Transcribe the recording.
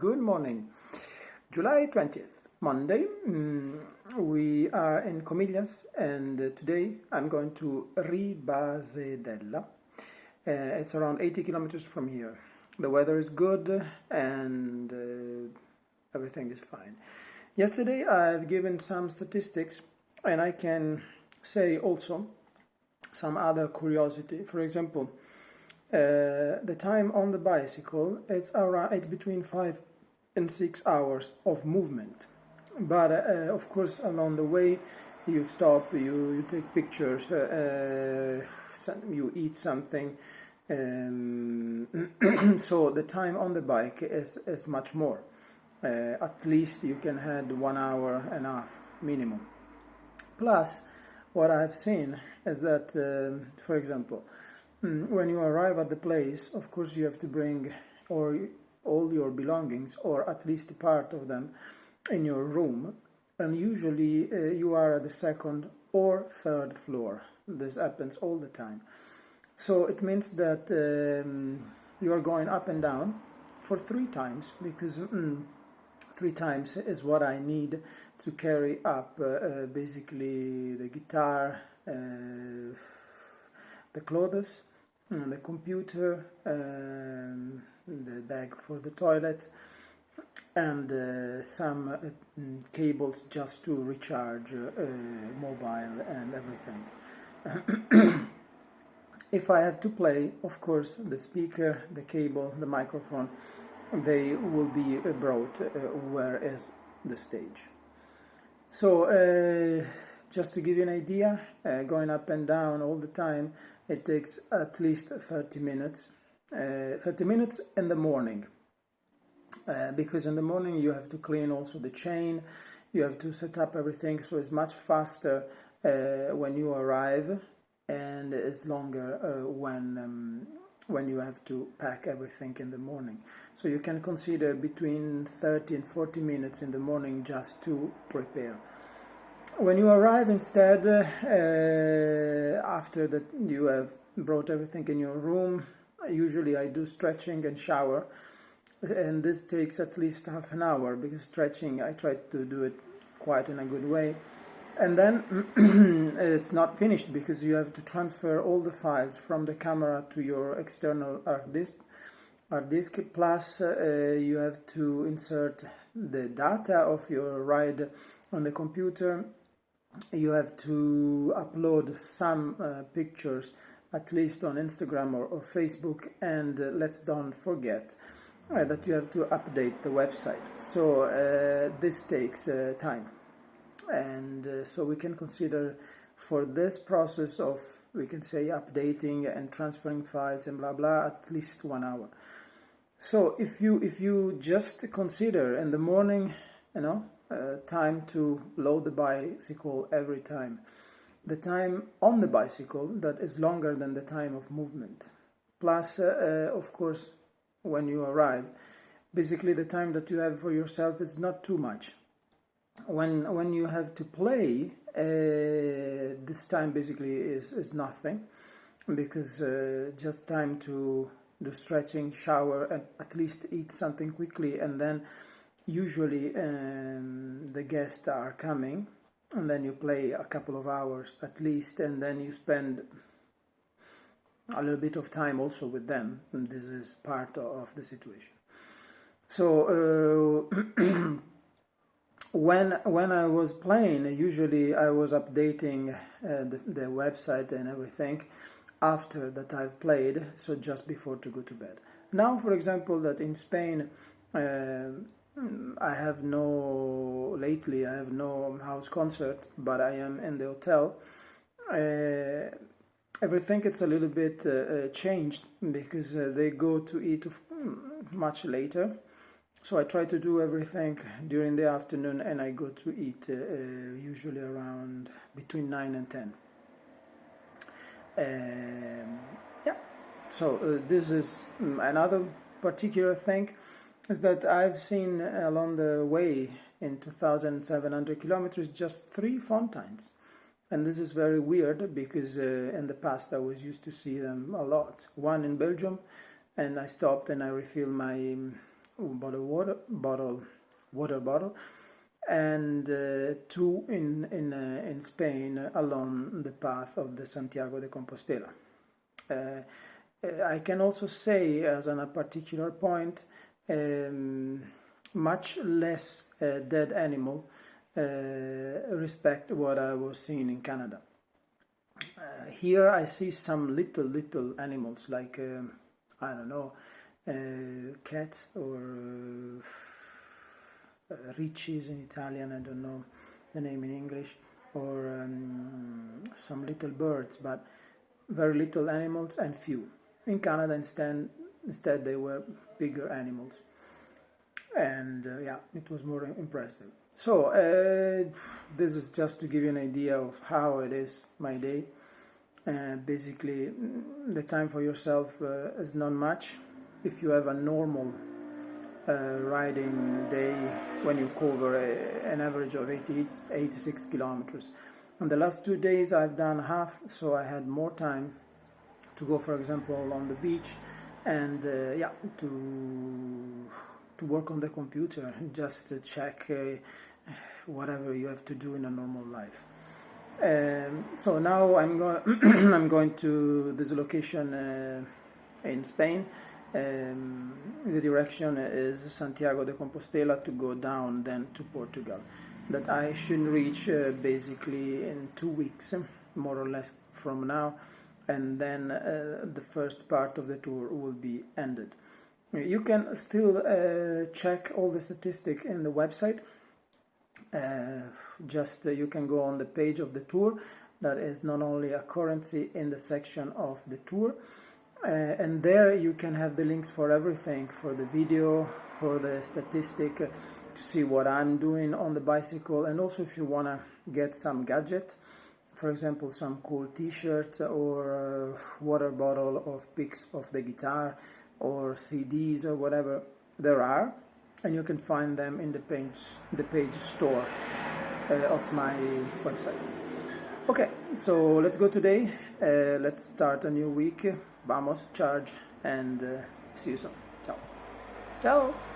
Good morning. July 20th, Monday. We are in Comillas and today I'm going to Ribadesella. It's around 80 kilometers from here. The weather is good and everything is fine. Yesterday I've given some statistics and I can say also some other curiosity. For example, the time on the bicycle, it's between 5 and 6 hours of movement. But of course, along the way, you stop, you take pictures, you eat something. So the time on the bike is much more. At least you can have 1 hour and a half minimum. Plus, what I've seen is that, for example, when you arrive at the place, of course you have to bring all your belongings, or at least part of them, in your room. And usually you are at the second or third floor. This happens all the time. So it means that you are going up and down for 3 times, because 3 times is what I need to carry up basically the guitar, the clothes, the computer, the bag for the toilet, and some cables just to recharge mobile and everything. If I have to play, of course, the speaker, the cable, the microphone, they will be brought where is the stage. So just to give you an idea, going up and down all the time, it takes at least 30 minutes. 30 minutes in the morning, because in the morning you have to clean also the chain, you have to set up everything, so it's much faster when you arrive, and it's longer when you have to pack everything in the morning. So you can consider between 30 and 40 minutes in the morning just to prepare. When you arrive instead, after that you have brought everything in your room, usually I do stretching and shower, and this takes at least half an hour, because stretching I try to do it quite in a good way. And then it's not finished, because you have to transfer all the files from the camera to your external hard disk, plus you have to insert the data of your ride on the computer. You have to upload some pictures, at least on Instagram or Facebook, and let's don't forget that you have to update the website. So this takes time, and so we can consider for this process of, we can say, updating and transferring files and blah blah, at least 1 hour. So if you just consider in the morning, time to load the bicycle every time, the time on the bicycle, that is longer than the time of movement. Plus, of course, when you arrive, basically the time that you have for yourself is not too much. When you have to play, this time basically is nothing, because just time to do stretching, shower, and at least eat something quickly, and then usually the guests are coming, and then you play a couple of hours at least, and then you spend a little bit of time also with them, and this is part of the situation. So when I was playing, usually I was updating the website and everything after that I've played, so just before to go to bed. Now, for example, that in Spain lately I have no house concert, but I am in the hotel. Everything it's a little bit changed, because they go to eat much later. So I try to do everything during the afternoon, and I go to eat usually around between 9 and 10. So this is another particular thing, is that I've seen along the way in 2,700 kilometers just 3 fountains. And this is very weird, because in the past I was used to see them a lot. One in Belgium, and I stopped and I refilled my water bottle, and 2 in Spain along the path of the Santiago de Compostela. I can also say, as on a particular point, much less dead animal respect what I was seeing in Canada. Here I see some little animals like I don't know, cats or ricci's in Italian, I don't know the name in English, or some little birds, but very little animals and few. In Canada instead they were bigger animals, and yeah, it was more impressive. So this is just to give you an idea of how it is my day. Basically, the time for yourself is not much. If you have a normal riding day when you cover an average of 86 kilometers. On the last 2 days I've done half, so I had more time to go, for example, on the beach and yeah, to work on the computer, just to check whatever you have to do in a normal life. So now I'm going to this location in Spain. The direction is Santiago de Compostela to go down then to Portugal, that I should reach basically in 2 weeks, more or less from now, and then the first part of the tour will be ended. You can still check all the statistics in the website. You can go on the page of the tour. That is not only a currency in the section of the tour, and there you can have the links for everything, for the video, for the statistic, to see what I'm doing on the bicycle, and also if you want to get some gadget, for example some cool t-shirts or water bottle of pics of the guitar or CDs or whatever there are, and you can find them in the page store of my website. Okay, so let's go today. Let's start a new week. Vamos, charge, and see you soon. Ciao. Ciao.